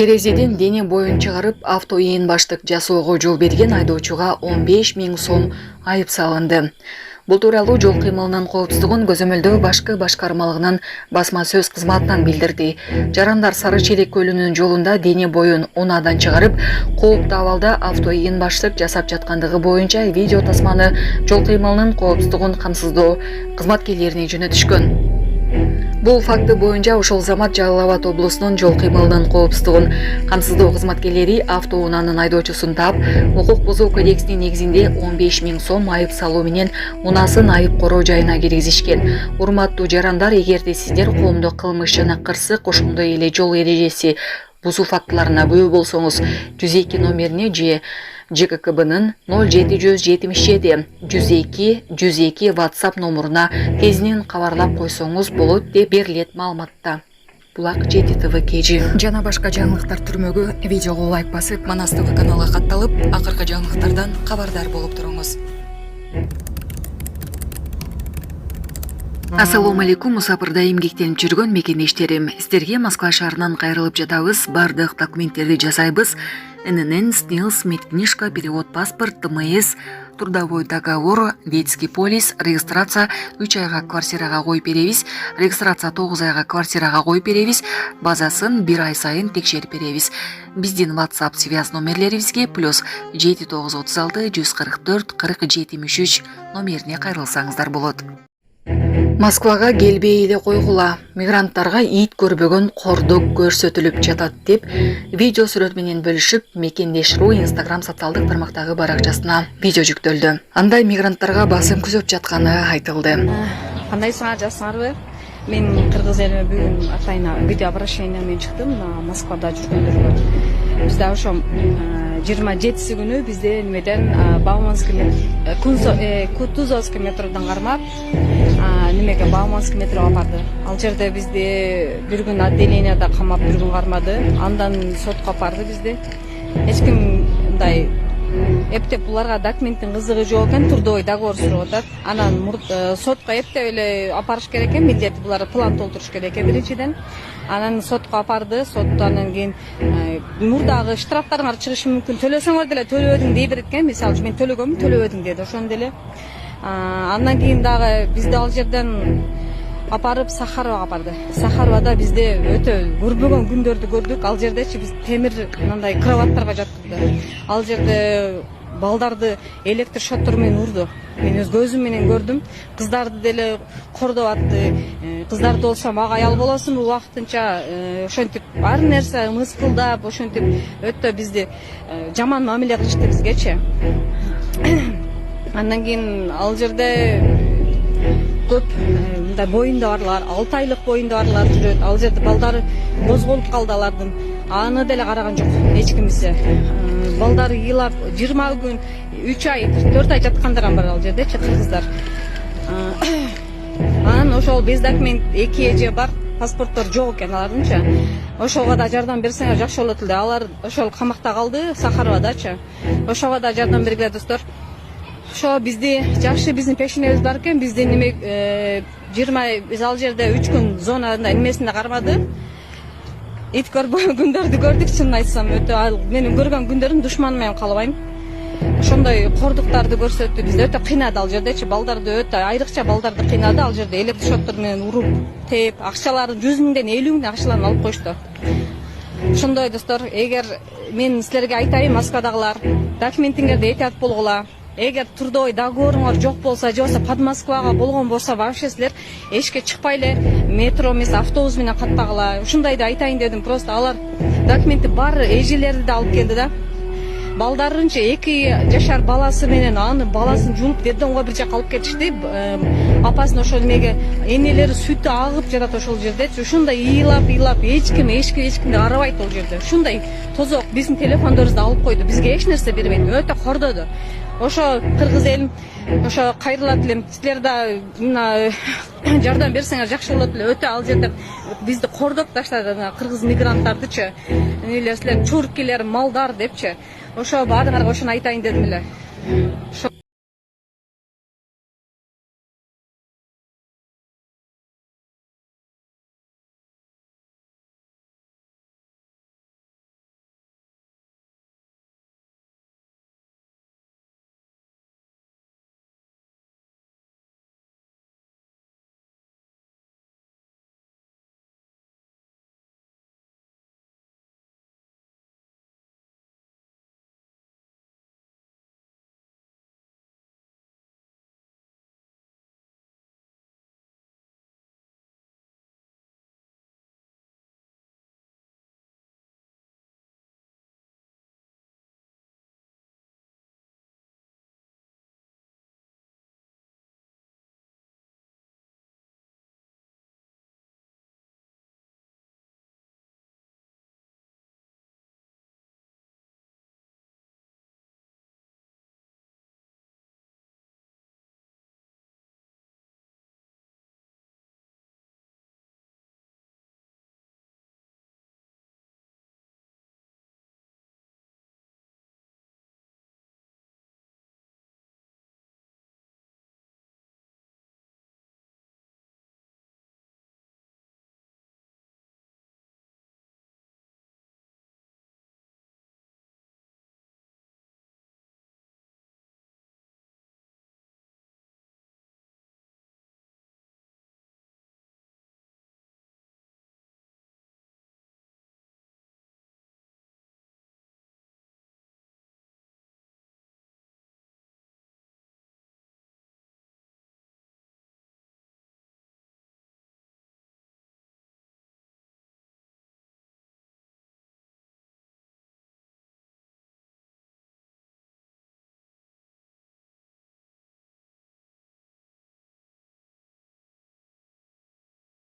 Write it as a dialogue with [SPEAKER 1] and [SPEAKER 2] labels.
[SPEAKER 1] Терезеден дене боюн чыгарып, авто ээн баштык жасоого жол берген айдоочуга 15 000 сом айып салынды. Бул тууралуу жол кыймылынын коопсуздугун көзөмөлдөө башкы башкармалыгынын басма сөз кызматынан билдирди. Жарандар Сары Челек көлүнүнүн жолунда дене боюн унаадан чыгарып, кооптуу абалда авто ээн баштык жасап жаткандыгы боюнча видео тасманы жол кыймылынын коопсуздугун камсыздоо кызматкерлерине жөнөтүшкөн. Бул факты боюнча ошол замат Жалал Абад облусунун жол кыймылынын коопсуздугун камсыздоо кызматкерлери автоунаанын айдоочусун таап, укук бузуу кодексинин негизинде 15 000 сом айып салуу менен унаасын айып короо жайына киргизишкен. Урматтуу жарандар, эгерде сиздер коомдук кылмыш жана кырсык, ошондой эле жол эрежеси бузуу фактыларына күбө болсоңуз, 102 номерине же ЖККБнын 0777 102 102 WhatsApp номуруна тезинен кабарлап койсоңуз болот деп берилет маалыматта. Булак ЖТТВ KG. Жана башка жаңылыктар түрмөгү видеого лайк басып, Манас ТВ каналга катталып, акыркы жаңылыктардан кабардар болуп туруңуз. Ассаламу алейкум, мусапырда эмгектенип жүргөн мекендештерим. Сиздерге Москва шаарынан кайрылып жатабыз. Бардык документтерди жасайбыз. ННН, СНИЛС, медкнижка, перевод паспорт, ТМС, трудовой договор, детский полис, регистрация 3 айга квартирага коюп беребиз, регистрация 9 айга квартирага коюп беребиз, базасын 1 ай сайын текшерип беребиз. Биздин WhatsApp связь номерлерибизге плюс 7936 144 40 73 номерине кайрылсаңыздар болот. Москвага келбей эле койгула, мигранттарга ит көрбөгөн кордук көрсөтүлүп жатат деп видео сүрөт менен бөлүшүп, Мекендеш.ру Instagram социалдык тармактагы баракчасына видео жүктөлдү. Андай мигранттарга басым күзөп жатканы айтылды.
[SPEAKER 2] Кандайсыңар, жасыңарбы? Мен кыргыз элине бүгүн атайына видео обращение менен чыктым. Москвада жүргөндөргө. Бизде ошо 27 күнү бизде немеден Бауманский Кутузовский метродон кармап немеге Бауманский метроға барды. Ал жерде бизде бир күн отделенияда камап, бир күн кармады. Андан сотко барды бизде. Эч ким мындай эптеп буларга документтин кызыгы жок экен, трудовой договор сурап атат. Анан сотко эптеп эле апарыш керек экен, милдети булар план толтуруш керек экен биринчиден. Анан сотко апарды, соттан кийин мурдагы штрафтарыңар чыгышы мүмкүн, төлөсөңөр деле төлөбөдүң дей берет экен. Мисалы үчүн мен төлөгөмүн, төлөбөдүң деди, ошондо деле. Андан кийин дагы бизди ал жерден апарып Сахаровага барды. Сахаровада бизде өтө көрбөгөн күндөрдү көрдүк. Ал жердечи биз темир мындай кроваттарга жаткызды. Ал жерде балдарды электр шоттор менен урду. Мен өз көзүм менен көрдүм. Кыздарды деле кордоп атты. Кыздарды болсо мага аял болосуң убактынча ошентип ар нерсе мыскылдап, ошентип өтө бизди жаман мамиле кылышты бизгечи. Андан кийин ал жерде көп мындай боюнда барлар, 6 айлык боюнда барлар жүрөт. Ал жерде балдары козголуп калды алардын. Аны деле караган жок эч кимисе. Балдары ыйлап 20 күн, 3 ай, 4 ай жаткандар бар ал жердечи кыргыздар. Анан ошол без документ 2 эже бар, паспорттор жок экен алардынча. Ошого да жардам берсеңер жакшы болот эле. Алар ошол камакта калды, Сахаровадачы. Ошого да жардам бергиле достор. Ошо бизди жакшы биздин пешенебиз бар экен, бизди неме 20 биз ал жерде 3 күн зонада немесинде кармады. Ит көрбөгөн күндөрдү көрдүк, чынын айтсам, өтө менин көргөн күндөрүм душман менен калбайм. Ошондой кордуктарды көрсөттү, бизди өтө кыйнады ал жердечи, балдарды өтө айрыкча балдарды кыйнады. Ал жерде электр шоттор менен уруп, теп, акчаларын 100 000ден 50 000 акчаларын алып коюшту. Ошондой достор, эгер мен силерге айтайын, Москвадагылар, документиңерди этият болгула. Эгер трудовой договоруңар жок болсо, же болсо под Москвага болгон болсо, вообще силер эшикке чыкпай эле метро эмес автобус менен каттагыла. Ушундайды айтайын дедим. Просто алар документи бар эжелерди да алып келди да. Балдарынча 2 жашар баласы менен аны баласын жууп дедонго бир жака алып кетишти. Апасын ошол немеге энелери сүтү агып жатат ошол жерде. Ушундай ыйлап эч кимди арабайт ол жерде. Ушундай тозок биздин телефондорубузду алып койду. Бизге эч нерсе бербейт. Өтө кордоду. Ошо кыргыз элим, ошо кайрылат элем. Силер да жардам берсеңер жакшы болот эле. Өтө ал жерде бизди кордоп таштады кыргыз мигранттардычы. Эле силер чуркилер, малдар депчи. Ошо баарыңарга ошону айтайын дедим эле.